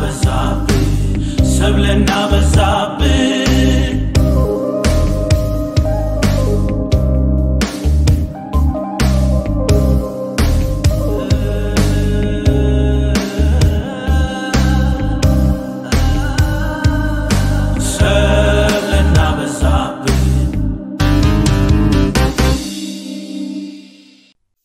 በዛብህ ሰብለና በዛብህ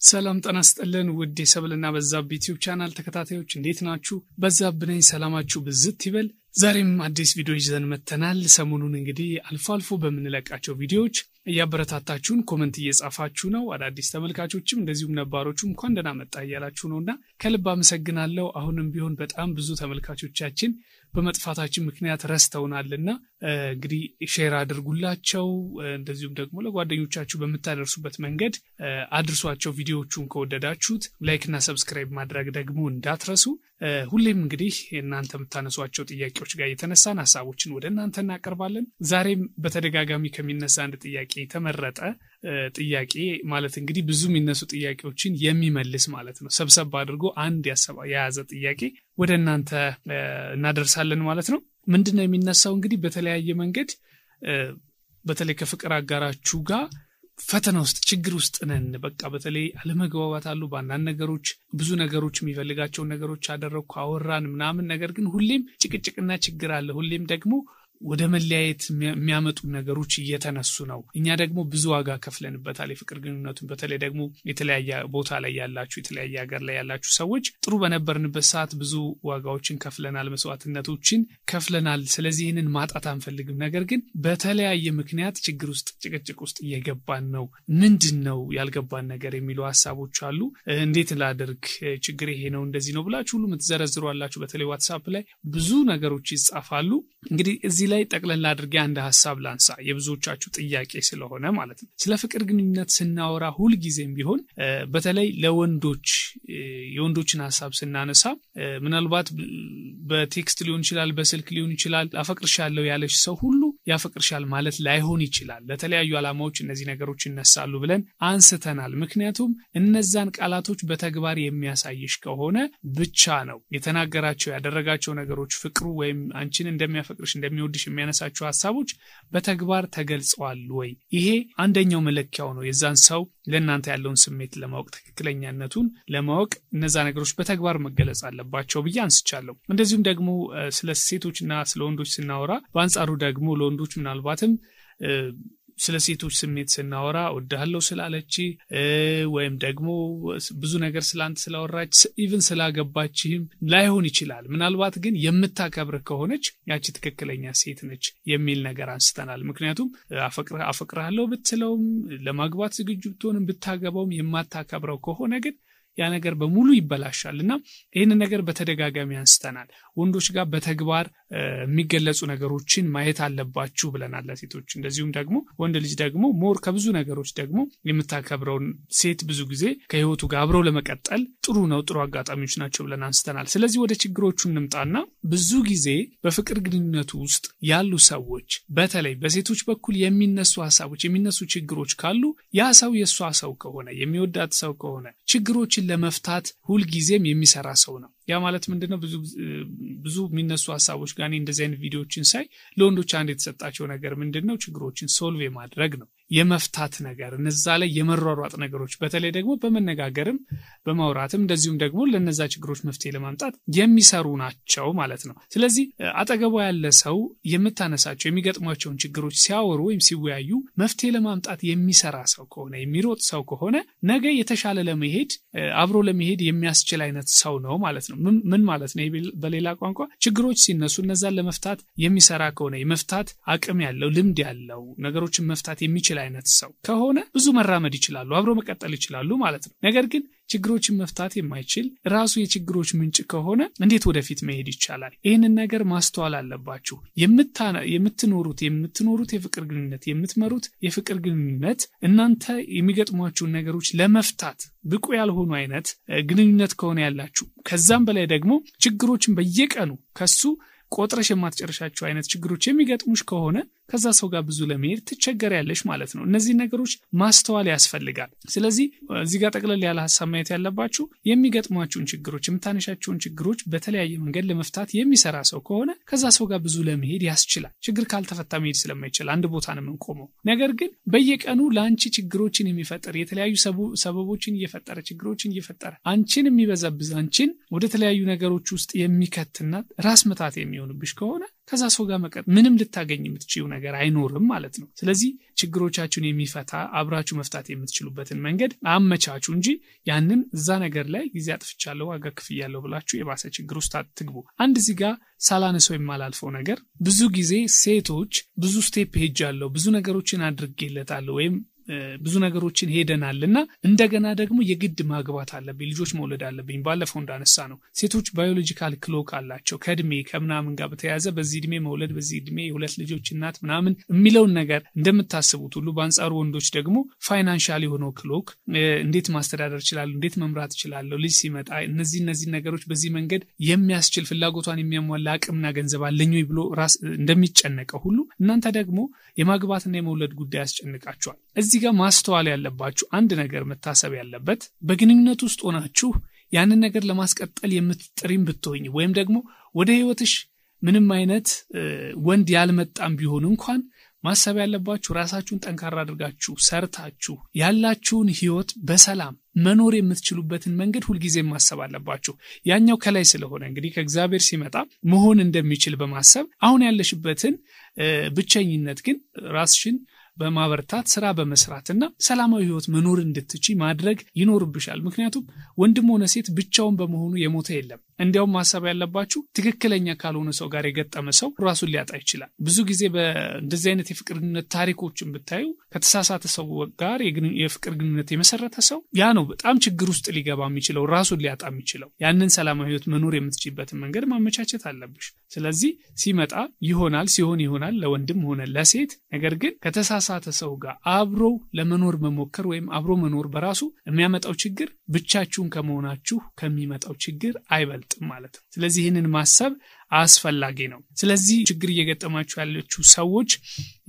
ሰላም ጤና ይስጥልን ውድ የሰብለና በዛብህ ዩቲዩብ ቻናል ተከታታዮች እንዴት ናችሁ? በዛብህ ነኝ። ሰላማችሁ ብዝት ይበል። ዛሬም አዲስ ቪዲዮ ይዘን መተናል። ሰሞኑን እንግዲህ አልፎ በምንለቃቸው ቪዲዮዎች እያበረታታችሁን ኮሜንት እየጻፋችሁ ነው። አዳዲስ ተመልካቾችም እንደዚሁም ነባሮቹም እንኳን ደህና መጣ እያላችሁ ነውና ከልብ አመሰግናለሁ። አሁንም ቢሆን በጣም ብዙ ተመልካቾቻችን በመጥፋታችን ምክንያት ረስተውናልና እንግዲህ ሼር አድርጉላቸው፣ እንደዚሁም ደግሞ ለጓደኞቻችሁ በመታደርሱበት መንገድ አድርሷቸው። ቪዲዮዎቹን ከወደዳችሁት ላይክ እና ሰብስክራይብ ማድረግ ደግሞ እንዳትረሱ። ሁሌም እንግዲህ እናንተ የምታነሷቸው ጥያቄዎች ጋር የተነሳን ሐሳቦችን ወደ እናንተ እናቀርባለን። ዛሬም በተደጋጋሚ ከሚነሳ አንድ ጥያቄ የተመረጠ ጥያቄ ማለት እንግዲህ ብዙ የሚነሱ ጥያቄዎችን የሚመልስ ማለት ነው። ሰብሰብ አድርጎ አንድ የያዘ ጥያቄ ወደ እናንተ እናደርሳለን ማለት ነው። ምንድነው የሚነሳው? እንግዲህ በተለያየ መንገድ በተለይ ከፍቅር አጋራችሁ ጋር ፈተና ውስጥ ችግር ውስጥ ነን። በቃ በተለይ አለመግባባት አሉ በአንዳንድ ነገሮች፣ ብዙ ነገሮች የሚፈልጋቸው ነገሮች አደረኩ አወራን ምናምን፣ ነገር ግን ሁሌም ጭቅጭቅና ችግር አለ። ሁሌም ደግሞ ወደ መለያየት የሚያመጡ ነገሮች እየተነሱ ነው። እኛ ደግሞ ብዙ ዋጋ ከፍለንበታል የፍቅር ግንኙነቱን። በተለይ ደግሞ የተለያየ ቦታ ላይ ያላችሁ የተለያየ ሀገር ላይ ያላችሁ ሰዎች ጥሩ በነበርንበት ሰዓት ብዙ ዋጋዎችን ከፍለናል፣ መስዋዕትነቶችን ከፍለናል። ስለዚህ ይህንን ማጣት አንፈልግም። ነገር ግን በተለያየ ምክንያት ችግር ውስጥ ጭቅጭቅ ውስጥ እየገባን ነው። ምንድነው ያልገባን ነገር የሚሉ ሐሳቦች አሉ። እንዴት ላድርግ፣ ችግር ይሄ ነው እንደዚህ ነው ብላችሁ ሁሉ ምትዘረዝሩ አላችሁ። በተለይ ዋትስአፕ ላይ ብዙ ነገሮች ይጻፋሉ። እንግዲህ እዚህ ላይ ጠቅለል አድርጌ አንድ ሐሳብ ላንሳ፣ የብዙዎቻችሁ ጥያቄ ስለሆነ ማለት ነው። ስለ ፍቅር ግንኙነት ስናወራ ሁሉ ጊዜም ቢሆን በተለይ ለወንዶች የወንዶችን ሐሳብ ስናነሳ ምናልባት በቴክስት ሊሆን ይችላል፣ በስልክ ሊሆን ይችላል፣ አፈቅርሻለሁ ያለሽ ሰው ሁሉ ያፈቅርሻል ማለት ላይሆን ይችላል። ለተለያዩ ዓላማዎች እነዚህ ነገሮች ይነሳሉ ብለን አንስተናል። ምክንያቱም እነዛን ቃላቶች በተግባር የሚያሳይሽ ከሆነ ብቻ ነው የተናገራቸው ያደረጋቸው ነገሮች ፍቅሩ ወይም አንቺን እንደሚያፈቅርሽ እንደሚወድሽ የሚያነሳቸው ሐሳቦች በተግባር ተገልጸዋል ወይ? ይሄ አንደኛው መለኪያው ነው የዛን ሰው ለእናንተ ያለውን ስሜት ለማወቅ፣ ትክክለኛነቱን ለማወቅ እነዛ ነገሮች በተግባር መገለጽ አለባቸው ብዬ አንስቻለሁ። እንደዚሁም ደግሞ ስለ ሴቶችና ስለ ወንዶች ስናወራ በአንጻሩ ደግሞ ለወንዶች ምናልባትም ስለ ሴቶች ስሜት ስናወራ ወድሃለሁ ስላለች ወይም ደግሞ ብዙ ነገር ስላንተ ስላወራች ኢቭን ስላገባችህም ላይሆን ይችላል። ምናልባት ግን የምታከብር ከሆነች ያቺ ትክክለኛ ሴት ነች የሚል ነገር አንስተናል። ምክንያቱም አፈቅርሃለሁ ብትለውም ለማግባት ዝግጁ ብትሆንም ብታገባውም የማታከብረው ከሆነ ግን ያ ነገር በሙሉ ይበላሻልና ይሄን ነገር በተደጋጋሚ አንስተናል። ወንዶች ጋር በተግባር የሚገለጹ ነገሮችን ማየት አለባችሁ ብለናል ለሴቶች። እንደዚሁም ደግሞ ወንድ ልጅ ደግሞ ሞር ከብዙ ነገሮች ደግሞ የምታከብረውን ሴት ብዙ ጊዜ ከህይወቱ ጋር አብረው ለመቀጠል ጥሩ ነው፣ ጥሩ አጋጣሚዎች ናቸው ብለን አንስተናል። ስለዚህ ወደ ችግሮቹ እንምጣና ብዙ ጊዜ በፍቅር ግንኙነቱ ውስጥ ያሉ ሰዎች በተለይ በሴቶች በኩል የሚነሱ ሐሳቦች የሚነሱ ችግሮች ካሉ ያ ሰው የሷ ሰው ከሆነ የሚወዳት ሰው ከሆነ ችግሮች ለመፍታት ሁሉ ጊዜም የሚሰራ ሰው ነው። ያ ማለት ምንድነው? ብዙ የሚነሱ ሐሳቦች ጋር እንደዚህ አይነት ቪዲዮዎችን ሳይ ለወንዶች አንድ የተሰጣቸው ነገር ምንድነው? ችግሮችን ሶልቭ ማድረግ ነው፣ የመፍታት ነገር፣ እነዛ ላይ የመሯሯጥ ነገሮች፣ በተለይ ደግሞ በመነጋገርም በማውራትም እንደዚሁም ደግሞ ለነዛ ችግሮች መፍትሄ ለማምጣት የሚሰሩ ናቸው ማለት ነው። ስለዚህ አጠገቡ ያለ ሰው የምታነሳቸው የሚገጥሟቸውን ችግሮች ሲያወሩ ወይም ሲወያዩ መፍትሄ ለማምጣት የሚሰራ ሰው ከሆነ የሚሮጥ ሰው ከሆነ ነገ የተሻለ ለመሄድ አብሮ ለመሄድ የሚያስችል አይነት ሰው ነው ማለት ነው። ምን ማለት ነው? በሌላ ቋንቋ ችግሮች ሲነሱ እነዛን ለመፍታት የሚሰራ ከሆነ የመፍታት አቅም ያለው ልምድ ያለው ነገሮችን መፍታት የሚችል አይነት ሰው ከሆነ ብዙ መራመድ ይችላሉ፣ አብሮ መቀጠል ይችላሉ ማለት ነው። ነገር ግን ችግሮችን መፍታት የማይችል ራሱ የችግሮች ምንጭ ከሆነ እንዴት ወደፊት መሄድ ይቻላል? ይሄንን ነገር ማስተዋል አለባችሁ። የምትኖሩት የፍቅር ግንኙነት የምትመሩት የፍቅር ግንኙነት እናንተ የሚገጥሟችሁ ነገሮች ለመፍታት ብቁ ያልሆኑ አይነት ግንኙነት ከሆነ ያላችሁ ከዛም በላይ ደግሞ ችግሮችን በየቀኑ ከሱ ቆጥረሽ የማትጨርሻቸው አይነት ችግሮች የሚገጥሙሽ ከሆነ ከዛ ሰው ጋር ብዙ ለመሄድ ትቸገሪያለሽ ማለት ነው። እነዚህ ነገሮች ማስተዋል ያስፈልጋል። ስለዚህ እዚህ ጋር ጠቅለል ያለ ሐሳብ ማየት ያለባችሁ የሚገጥሟችሁን ችግሮች የምታነሻቸውን ችግሮች በተለያየ መንገድ ለመፍታት የሚሰራ ሰው ከሆነ ከዛ ሰው ጋር ብዙ ለመሄድ ያስችላል። ችግር ካልተፈታ መሄድ ስለማይችል አንድ ቦታ ነው የምንቆመው። ነገር ግን በየቀኑ ለአንቺ ችግሮችን የሚፈጠር የተለያዩ ሰበቦችን እየፈጠረ ችግሮችን እየፈጠረ አንቺን የሚበዛብዝ አንቺን ወደ ተለያዩ ነገሮች ውስጥ የሚከትና ራስ መታት የሚሆንብሽ ከሆነ ከዛ ሰው ጋር ምንም ልታገኝ የምትችይው ነገር አይኖርም ማለት ነው። ስለዚህ ችግሮቻችሁን የሚፈታ አብራችሁ መፍታት የምትችሉበትን መንገድ አመቻቹ እንጂ ያንን እዛ ነገር ላይ ጊዜ አጥፍቻለሁ ዋጋ ክፍያለሁ ብላችሁ የባሰ ችግር ውስጥ አትግቡ። አንድ እዚህ ጋር ሳላነሰው የማላልፈው ነገር ብዙ ጊዜ ሴቶች ብዙ ስቴፕ ሄጃለሁ ብዙ ነገሮችን አድርጌለታለሁ ወይም ብዙ ነገሮችን ሄደናልና እንደገና ደግሞ የግድ ማግባት አለብኝ ልጆች መውለድ አለብኝ ባለፈው እንዳነሳ ነው። ሴቶች ባዮሎጂካል ክሎክ አላቸው ከእድሜ ከምናምን ጋር በተያያዘ በዚህ እድሜ መውለድ በዚህ እድሜ የሁለት ልጆች እናት ምናምን የሚለውን ነገር እንደምታስቡት ሁሉ በአንጻሩ ወንዶች ደግሞ ፋይናንሻል የሆነው ክሎክ እንዴት ማስተዳደር ይችላሉ እንዴት መምራት ይችላሉ ልጅ ሲመጣ እነዚህ ነገሮች በዚህ መንገድ የሚያስችል ፍላጎቷን የሚያሟላ አቅምና ገንዘብ አለኝ ብሎ ራስ እንደሚጨነቀው ሁሉ እናንተ ደግሞ የማግባትና የመውለድ ጉዳይ ያስጨንቃቸዋል። እዚህ ጋር ማስተዋል ያለባችሁ አንድ ነገር መታሰብ ያለበት በግንኙነት ውስጥ ሆናችሁ ያንን ነገር ለማስቀጠል የምትጥሪም ብትሆኝ ወይም ደግሞ ወደ ህይወትሽ ምንም አይነት ወንድ ያልመጣም ቢሆን እንኳን ማሰብ ያለባችሁ ራሳችሁን ጠንካራ አድርጋችሁ ሰርታችሁ ያላችሁን ህይወት በሰላም መኖር የምትችሉበትን መንገድ ሁሉ ጊዜ ማሰብ አለባችሁ። ያኛው ከላይ ስለሆነ እንግዲህ ከእግዚአብሔር ሲመጣ መሆን እንደሚችል በማሰብ አሁን ያለሽበትን ብቸኝነት ግን ራስሽን በማበርታት ስራ በመስራትና ሰላማዊ ህይወት መኖር እንድትችይ ማድረግ ይኖርብሻል። ምክንያቱም ወንድም ሆነ ሴት ብቻውን በመሆኑ የሞተ የለም። እንዲያውም ማሰብ ያለባችሁ ትክክለኛ ካልሆነ ሰው ጋር የገጠመ ሰው ራሱን ሊያጣ ይችላል። ብዙ ጊዜ በእንደዚህ አይነት የፍቅር ግንኙነት ታሪኮችን ብታዩ ከተሳሳተ ሰው ጋር የፍቅር ግንኙነት የመሰረተ ሰው ያ ነው በጣም ችግር ውስጥ ሊገባ የሚችለው ራሱን ሊያጣ የሚችለው። ያንን ሰላማዊ ህይወት መኖር የምትችይበትን መንገድ ማመቻቸት አለብሽ። ስለዚህ ሲመጣ ይሆናል ለወንድም ሆነ ለሴት። ነገር ግን ከተሳሳተ ሰው ጋር አብሮ ለመኖር መሞከር ወይም አብሮ መኖር በራሱ የሚያመጣው ችግር ብቻችሁን ከመሆናችሁ ከሚመጣው ችግር አይበልጥም ማለት ነው። ስለዚህ ይህንን ማሰብ አስፈላጊ ነው። ስለዚህ ችግር እየገጠማችሁ ያላችሁ ሰዎች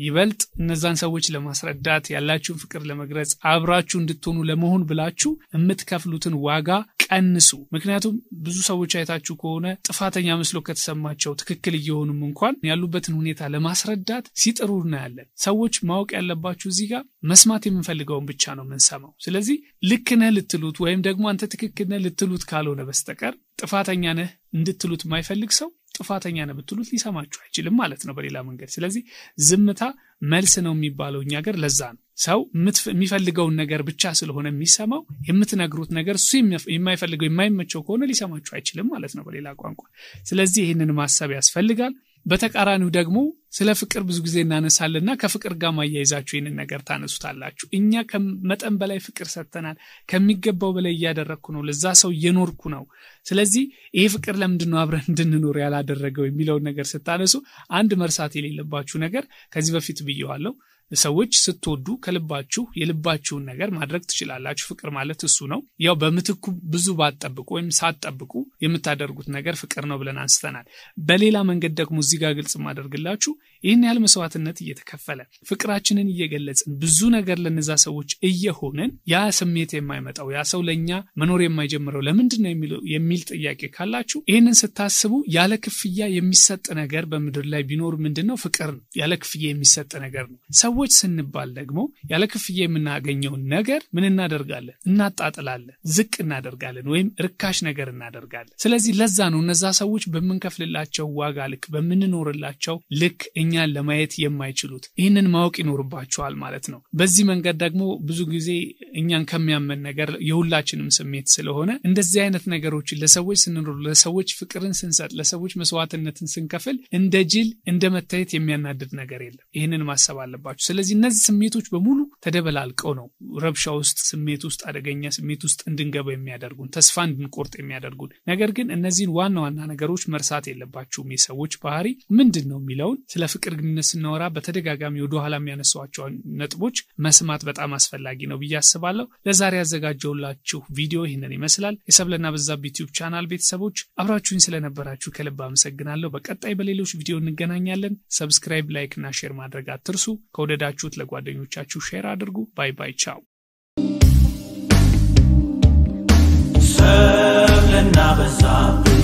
ይበልጥ እነዛን ሰዎች ለማስረዳት ያላችሁን ፍቅር ለመግለጽ አብራችሁ እንድትሆኑ ለመሆን ብላችሁ የምትከፍሉትን ዋጋ ቀንሱ። ምክንያቱም ብዙ ሰዎች አይታችሁ ከሆነ ጥፋተኛ መስሎ ከተሰማቸው ትክክል እየሆኑም እንኳን ያሉበትን ሁኔታ ለማስረዳት ሲጥሩ እናያለን። ሰዎች ማወቅ ያለባችሁ እዚህ ጋር መስማት የምንፈልገውን ብቻ ነው የምንሰማው። ስለዚህ ልክ ነህ ልትሉት ወይም ደግሞ አንተ ትክክል ነህ ልትሉት ካልሆነ በስተቀር ጥፋተኛ ነህ እንድትሉት የማይፈልግ ሰው ጥፋተኛ ነህ ብትሉት ሊሰማችሁ አይችልም ማለት ነው በሌላ መንገድ። ስለዚህ ዝምታ መልስ ነው የሚባለው እኛ ሀገር ለዛ ነው። ሰው የሚፈልገውን ነገር ብቻ ስለሆነ የሚሰማው የምትነግሩት ነገር እሱ የማይፈልገው የማይመቸው ከሆነ ሊሰማችሁ አይችልም ማለት ነው በሌላ ቋንቋ። ስለዚህ ይህንን ማሰብ ያስፈልጋል። በተቃራኒው ደግሞ ስለ ፍቅር ብዙ ጊዜ እናነሳልና ከፍቅር ጋር ማያይዛችሁ ይህንን ነገር ታነሱታላችሁ። እኛ ከመጠን በላይ ፍቅር ሰጥተናል፣ ከሚገባው በላይ እያደረግኩ ነው፣ ለዛ ሰው እየኖርኩ ነው። ስለዚህ ይሄ ፍቅር ለምንድነው አብረን እንድንኖር ያላደረገው የሚለውን ነገር ስታነሱ አንድ መርሳት የሌለባችሁ ነገር ከዚህ በፊት ብየዋለሁ። ሰዎች ስትወዱ ከልባችሁ የልባችሁን ነገር ማድረግ ትችላላችሁ። ፍቅር ማለት እሱ ነው። ያው በምትኩ ብዙ ባትጠብቁ ወይም ሳትጠብቁ የምታደርጉት ነገር ፍቅር ነው ብለን አንስተናል። በሌላ መንገድ ደግሞ እዚህ ጋር ግልጽ ማደርግላችሁ ይህን ያህል መስዋዕትነት እየተከፈለ ፍቅራችንን እየገለጽን ብዙ ነገር ለነዛ ሰዎች እየሆንን ያ ስሜት የማይመጣው ያ ሰው ለኛ መኖር የማይጀምረው ለምንድነው የሚል ጥያቄ ካላችሁ ይህንን ስታስቡ ያለ ክፍያ የሚሰጥ ነገር በምድር ላይ ቢኖር ምንድነው? ፍቅር ነው። ያለ ክፍያ የሚሰጥ ነገር ነው። ሰዎች ስንባል ደግሞ ያለ ክፍያ የምናገኘው ነገር ምን እናደርጋለን? እናጣጥላለን፣ ዝቅ እናደርጋለን ወይም ርካሽ ነገር እናደርጋለን። ስለዚህ ለዛ ነው እነዛ ሰዎች በመንከፍልላቸው ዋጋ ልክ በመንኖርላቸው ልክ እኛን ለማየት የማይችሉት። ይህንን ማወቅ ይኖርባቸዋል ማለት ነው። በዚህ መንገድ ደግሞ ብዙ ጊዜ እኛን ከሚያመን ነገር የሁላችንም ስሜት ስለሆነ እንደዚህ አይነት ነገሮችን ለሰዎች ስንኖር ለሰዎች ፍቅርን ስንሰጥ ለሰዎች መስዋዕትነትን ስንከፍል እንደ ጅል እንደ መታየት የሚያናድድ ነገር የለም። ይህንን ማሰብ አለባችሁ። ስለዚህ እነዚህ ስሜቶች በሙሉ ተደበላልቀው ነው ረብሻ ውስጥ ስሜት ውስጥ አደገኛ ስሜት ውስጥ እንድንገባ የሚያደርጉን ተስፋ እንድንቆርጥ የሚያደርጉን ነገር ግን እነዚህን ዋና ዋና ነገሮች መርሳት የለባችሁም የሰዎች ባህሪ ምንድነው የሚለውን ስለ ፍቅር ግንኙነት ስናወራ በተደጋጋሚ ወደ ኋላ የሚያነሳዋቸው ነጥቦች መስማት በጣም አስፈላጊ ነው ብዬ አስባለሁ ለዛሬ ያዘጋጀውላችሁ ቪዲዮ ይሄንን ይመስላል የሰብለና በዛብህ ዩቲዩብ ቻናል ቤተሰቦች አብራችሁኝ ስለነበራችሁ ከልብ አመሰግናለሁ በቀጣይ በሌሎች ቪዲዮ እንገናኛለን ሰብስክራይብ ላይክ እና ሼር ማድረግ አትርሱ ከወደዳችሁት ለጓደኞቻችሁ ሼር አድርጉ ባይ ባይ ቻው ሰብለና በዛብህ